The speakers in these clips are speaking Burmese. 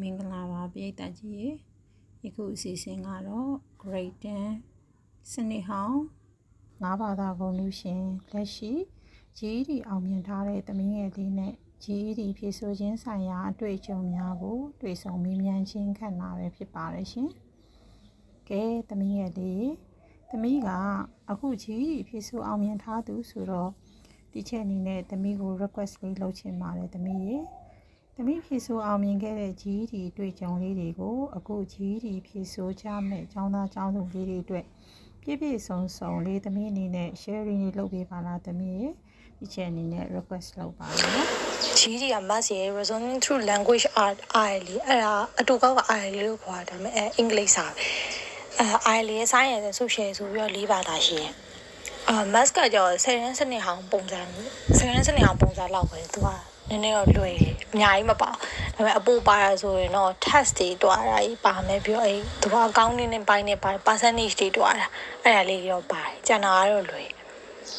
မင်္ဂလာပါပရိသတ်ကြီးရေယခုအစီအစဉ်ကတော့ Grade 10စနစ်ဟောင်း၅ဘာသာဂုဏ်ထူးရှင်လက်ရှိ GED အောင်မြင်ထားတဲ့သမီးငယ်လေးနဲ့ GED ဖြေဆိုခြင်းဆိုင်ရာအတွေ့အကြုံများကိုတွေ့ဆုံမေးမြန်းခြင်းခံတာပဲဖြစ်ပါတယ်ရှင်။ကဲသမီးငယ်လေးသမီးကအခု GED ဖြေဆိုအောင်မြင်ထားသူဆိုတော့ဒီချက်အနေနဲ့သမီးကို request လေးလုပ်ချင်ပါတယ်သမီးရေသမီးဖြေဆိုအောင်မြင်ခဲ့တဲ့ GED တွေ့ကြုံလေးတွေကိုအခု GED ဖြေဆိုကြမဲ့ကျောင်းသားကျောင်းသူလေးတွေအတွက်ပြည့်ပြည့်စုံစုံလေးသမီးအနေနဲ့ sharing လေးလုပ်ပေးပါလားသမီးရေဒီချက်အနေနဲ့ request လုပ်ပါမယ် GED က maths ရေ reasoning through language art IL အဲ့ဒါအတူကောက်က IL လို့ခေါ်တာဒါပေမဲ့အင်္ဂလိပ်စာပဲIL ရဲ့ science နဲ့ social ဆိုပြီးတော့၄ဘာသာရှိတယ်maths ကကြော10ရင်းစနစ်ဟောင်းပုံစံလောက်ပဲသူကနည်းနည်းတော့လွယ်တယ်အများကြီးမပါဒါပေမဲ့အပိုပါရဆိုရင်တော့ test တွေတွားတာကြီးပါမယ်ပြီးတော့သူကအကောင့်နဲ့ပိုင်းနဲ့ပါ percentage တွေတွားတာအဲ့ဒါလေးတော့ပါတယ်ကျန်တာကတော့လွယ်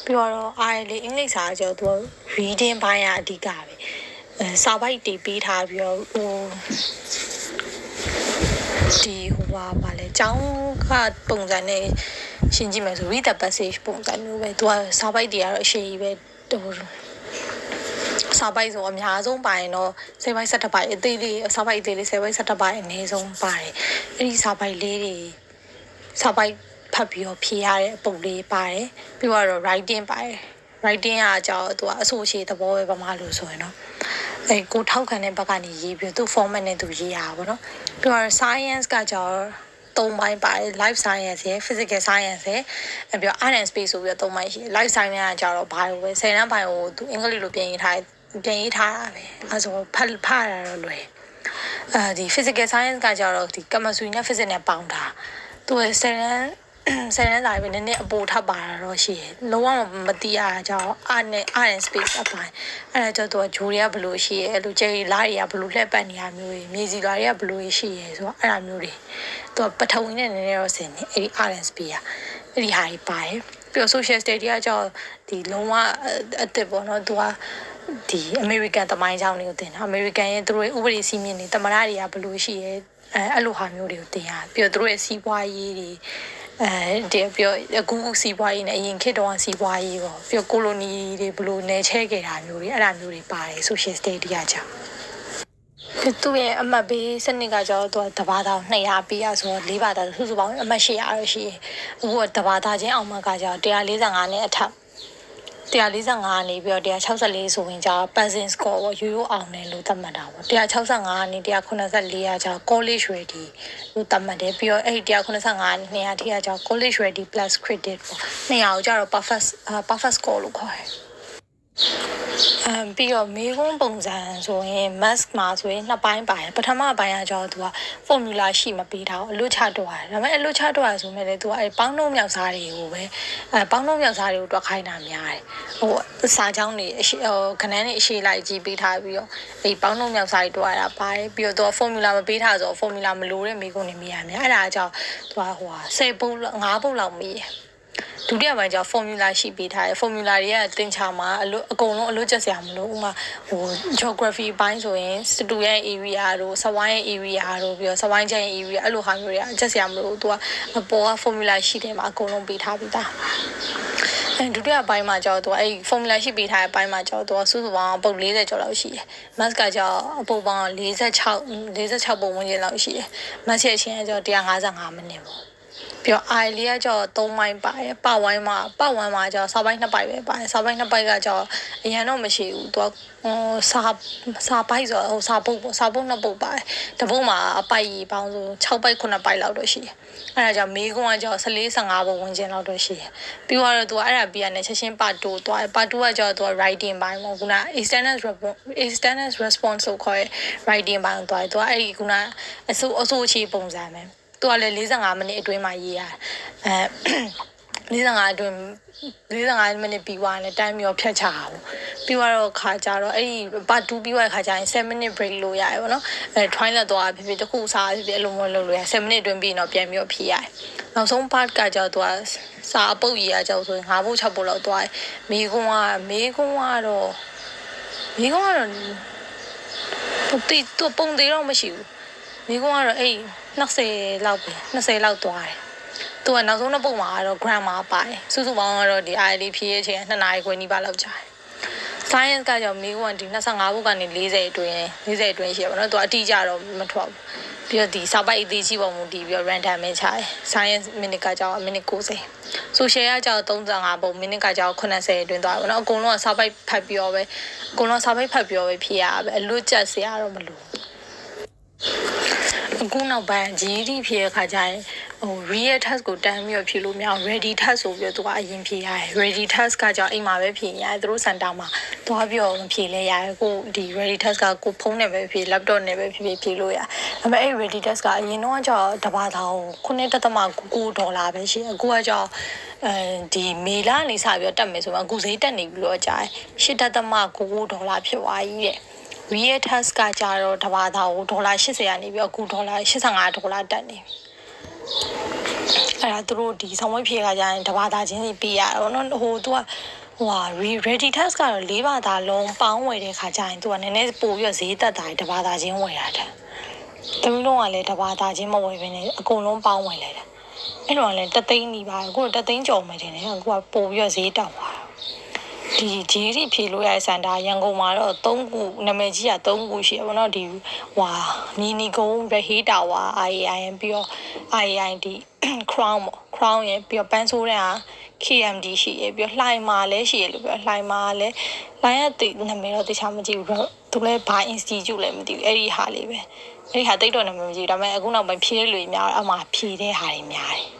ပြီးတော့IL အင်္ဂလိပ်စာကြောသူ reading ပိုင်းကအဓိကပဲစာပိုက်တွေပေးထားပြီးတော့ပါလေကျောင်းကပုံစံနဲ့ရှင်းကြည့်မယ်ဆို read the passage ပုံစံမျိုးပဲသူကစာပိုက်တွေကတော့အရှိကြီးပဲစာပိုက်ဆိုအများဆုံးပါရင်တော့10ပိုက်17ပိုက်အသေးလေးစာပိုက်အသေးလေး10ပိုက်17ပိုက်အနည်းဆုံးပါတယ်အဲ့ဒီစာပိုက်လေးတွေစာပိုက်ဖတ်ပြီးတော့ဖြေရတဲ့ပုံလေးပါတယ်ပြီးတော့ writing ပါတယ် writing ကကြောင့်သူကအဆိုရှေ့သဘောပဲပမာလို့ဆိုရင်တော့ကိုထောက်ခံတဲ့ဘက်ကနေရေးပြီးသူ format နဲ့သူရေးရပါဘောနော်ပြီးတော့ science ကကြောင့်3ပိုင်းပါတယ် life science ရယ် physical science ရယ်ပြီးတော့ art and space ဆိုပြီးတော့3ပိုင်းရှိတယ် life science ကကြောင့်ဘာလို့ပဲ10တန်းပိုင်းကိုသူအင်္ဂလိပ်လိုပြင်ရေးထားတာပဲအဲဆိုဖတ်ရတော့လွယ်ဒီ physical science ကကြောင့်ဒီ chemistry နဲ့ physics နဲ့ပေါင်းတာသူ10တန်းစာပဲနည်းနည်းအပိုထပ်ပါတော့ရှိတယ်လုံးဝမသိရတာကြောင့် art and space အပိုင်းအဲ့ဒါကြောင့်သူကဂျိုတွေကဘလို့ရှိရဲအဲ့လိုကျဲလာတွေကဘလို့လှည့်ပတ်နေရမျိုးတွေမြေစီလာတွေကဘလို့ရှိရဲဆိုတော့အဲ့ဒါမျိုးတွေသူကပထဝီနဲ့နည်းနည်းတော့ဆင်နေအဲ့ဒီ art and space အဲ့ဒီဟာကြီးပါတယ်ပြီးတော့ social study ကကြောင့်ဒီလုံးဝအစ်စ်ပေါ့နော်သူကဒီ American သမိုင်းကြောင်းတွေကိုသင်တာ American ရဲ့သူတို့ရဲ့ဥပဒေစည်းမျဉ်းတွေတမရတွေကဘလို့ရှိရဲအဲ့လိုဟာမျိုးတွေကိုသင်ရပြီးတော့သူတို့ရဲ့စီးပွားရေးတွေဒီပြောအခုစီးပွားရေးနဲ့အရင်ခေတ်တုန်းကစီးပွားရေးပေါ့ပြီးတော့ကိုလိုနီတွေဘလို့နေချဲခဲ့တာမျိုးတွေအဲ့ဒါမျိုးတွေပါတယ် social study ကကြောင့်သူ့ရဲ့အမှတ်ပေးစနစ်ကကြောင့်သူကတဘာသာ200ပေးရဆိုတော့4ဘာသာစုစုပေါင်းအမှတ်800ရရှိအခုကတဘာသာချင်းအောင်မှကကြောင့်145နဲ့အထက်145နေပြီးတော့164ဆိုရင်ကြာ passing score ကိုရိုးရိုးအောင်တယ်လို့သတ်မှတ်တာပေါ့165နဲ့194ကကြာ college ready လို့သတ်မှတ်တယ်ပြီးတော့အဲ့ဒီ195နဲ့200ထိကကြာ college ready plus credit ပေါ့200ကိုကြာတော့ perfect score လို့ခေါ်တယ်ပြီးတော့မေခွန်းပုံစံဆိုရင် math မှာဆိုရင်2ပိုင်းပါတယ်ပထမပိုင်းကကြောင့်သူက formula ရှိမပေးထားဘူးအလွတ်ချတော့တယ်ဒါပေမဲ့အလွတ်ချတော့ဆိုမဲ့လေသူကအဲပေါင်းနှုတ်မြောက်စားတွေကိုပဲပေါင်းနှုတ်မြောက်စားတွေကိုတွက်ခိုင်းတာများတယ်စာကြောင်းတွေခဏန်းတွေအရှိလိုက်ကြည့်ပေးထားပြီးတော့အဲပေါင်းနှုတ်မြောက်စားတွေတွက်ရတာပါတယ်ပြီးတော့သူက formula မပေးထားဆိုတော့ formula မလိုတဲ့မေခွန်းတွေမေးရမယ်အဲ့ဒါကြောင့်သူက10ပုတ်5ပုတ်လောက်မေးတယ်ဒုတိယပိုင်းကျ formula ရှိပေးထားတယ် formula တွေကတင်ချာမှာအကုန်လုံးအလွတ်ကျက်စရာမလိုဥမာgeography ဘိုင်းဆိုရင်စတူရဲ့ area တို့စဝိုင်းရဲ့ area တို့ပြီးတော့စဝိုင်းချမ်းရဲ့ area အဲ့လိုဟာမျိုးတွေကကျက်စရာမလိုသူကအပေါ်က formula ရှိတယ်မှာအကုန်လုံးပေးထားပြီးသားဒုတိယပိုင်းမှာကျတော့သူအဲ့ formula ရှိပေးထားတဲ့ပိုင်းမှာကျတော့သူကစုစုပေါင်းပုတ်40ကျော်လောက်ရှိတယ် math ကကျတော့အပုတ်ပေါင်း46ပုံဝန်းကျင်လောက်ရှိတယ် math ရဲ့အချင်းကကျတော့155မိနစ်ပေါ့ပြီးတော့ I လေးကကြော3ပိုင်းပါတယ်ပတ်ဝိုင်းမှာကြောစာပိုင်း2ပိုင်းပဲပါတယ်စာပိုင်း2ပိုင်းကကြောအရင်တော့မရှိဘူးသူကစာပိုက်ဆိုစာပုတ်ပေါ့စာပုတ်2ပုတ်ပါတယ်တပုတ်မှာအပိုက်ကြီးပေါင်းဆို6ပိုက်9ပိုက်လောက်တော့ရှိတယ်အဲ့ဒါကြောင့်မေးခွန်းကကြော14-15ပုံဝင်ကျင်လောက်တော့ရှိတယ်ပြီးတော့သူကအဲ့ဒါပြီးရတဲ့ချက်ချင်းpart 2သွားတယ် part 2ကကြောသူက writing ပိုင်းပေါ့ခုန external response ဆိုခေါ်တဲ့ writing ပိုင်းသွားတယ်သူကအဲ့ဒီခုနအဆိုအချေပုံစံပဲသူကလည်း45မိနစ်အတွင်းမှာရေးရတယ်45မိနစ်ပြီးသွားတယ်တိုင်းမျိုးဖြတ်ချတာပေါ့ပြီးတော့ခါကြတော့အဲ့ဒီ part 2ပြီးသွားတဲ့ခါကျရင်7 minute break လို့ရတယ်ပေါ့နော်toilet သွားဖြစ်ဖြစ်တခုစားဖြစ်ဖြစ်အလုံးမလုပ်လို့ရ7 minute အတွင်းပြီးတော့ပြန်ပြီးဖြေရတယ်နောက်ဆုံး part ကကြတော့သူကစာအပုတ်ရေးရကြဆိုရင်5ပုတ်6ပုတ်လောက်သွားတယ်မေကွန်းကတော့သူပုံသေးတော့မရှိဘူး မိကုန်းကတော့အဲ့20လောက်ပဲ20လောက်သွားတယ်သူကနောက်ဆုံးတစ်ပုတ်မှာကတော့ grammar ပါတယ်စုစုပေါင်းကတော့ဒီ IELTS ဖြည့်ရချင်း2နာရီခွဲနီးပါးလောက်ကြာတယ် science ကကြောင့်မိကုန်းကဒီ25ဘုတ်ကနေ40အတွင်းရှိရပါတော့သူအတိအကျတော့မထွက်ဘူးပြီးတော့ဒီစာပိုက်အသေးကြီးပုံမူတည်ပြီးတော့ random ပဲချတယ် science minute ကကြောင့်မိနစ်90 social ကကြောင့်35ပုံမိနစ်ကကြောင့်80အတွင်းသွားပါတော့အကုန်လုံးကစာပိုက်ဖတ်ပြီးတော့ပဲဖြည့်ရပါပဲအလွတ်ကျက်စရာတော့မလိုအခုနောက်ပိုင်း GED ဖြည့်ရခါကျရင်real test ကိုတန်းပြီးတော့ဖြည့်လို့မရအောင် ready test ဆိုပြီးတော့သူကအရင်ဖြည့်ရတယ် ready test ကကြောင့်အိမ်မှာပဲဖြည့်ရတယ်သူတို့ center မှာသွားပြီးတော့မဖြည့်လဲရတယ်ကိုဒီ ready test ကကိုဖုန်းနဲ့ပဲဖြည့် laptop နဲ့ပဲဖြည့်လို့ရဒါပေမဲ့အဲ့ ready test ကအရင်တော့ကျတော့တဘာသာကို$9.9ပဲရှိအခုကကြောင့်ဒီမေလနေစပြီးတော့တက်မယ်ဆိုမှအခုဈေးတက်နေပြီးတော့ကြာ$8.9ဖြစ်သွားကြီးတဲ့real test ကကြတော့တဘာသာကို$80ကနေပြီးအခု$85တက်နေပြီအဲ့ဒါသူတို့ဒီဆောင်ဝဲဖြေခါကြရင်တဘာသာချင်းစီပေးရတော့နော်ဟိုသူကready test ကတော့၄ဘာသာလုံးပေါင်းဝယ်တဲ့ခါကျရင်သူကနည်းနည်းပို့ပြီးတော့ဈေးတက်တာတဘာသာချင်းဝယ်ရတယ်တမီးလုံးကလည်းတဘာသာချင်းမဝယ်ဘဲနဲ့အကုန်လုံးပေါင်းဝယ်လိုက်တယ်အဲ့တော့လည်း3သိန်းနီးပါအခုတော့3သိန်းကျော်မယ်တင်တယ်အခုကပို့ပြီးတော့ဈေးတက်သွားဒီ GED ဖြေလို့ရတဲ့စင်တာရန်ကုန်မှာတော့3ခုနာမည်ကြီးက3ခုရှိရပါတော့ဒီမီနီကုန်းရဟေးတာဝါ IAIN ပြီးတော့ IAID crown ရပြီးတော့ပန်းဆိုးတဲ့ဟာ KMD ရှိရပြီးတော့လှိုင်မာလည်းရှိရလို့ပြောလှိုင်မာလည်းလှိုင်ရတဲ့နာမည်တော့တခြားမကြည့်ဘူးသူလည်းဘာ institute လည်းမသိဘူးအဲ့ဒီဟာလေးပဲအဲ့ဒီဟာတိတ်တော့နာမည်မကြည့်ဘူးဒါပေမဲ့အခုနောက်ပိုင်းဖြေးတဲ့လူများအမှဖြေတဲ့ဟာတွေများတယ်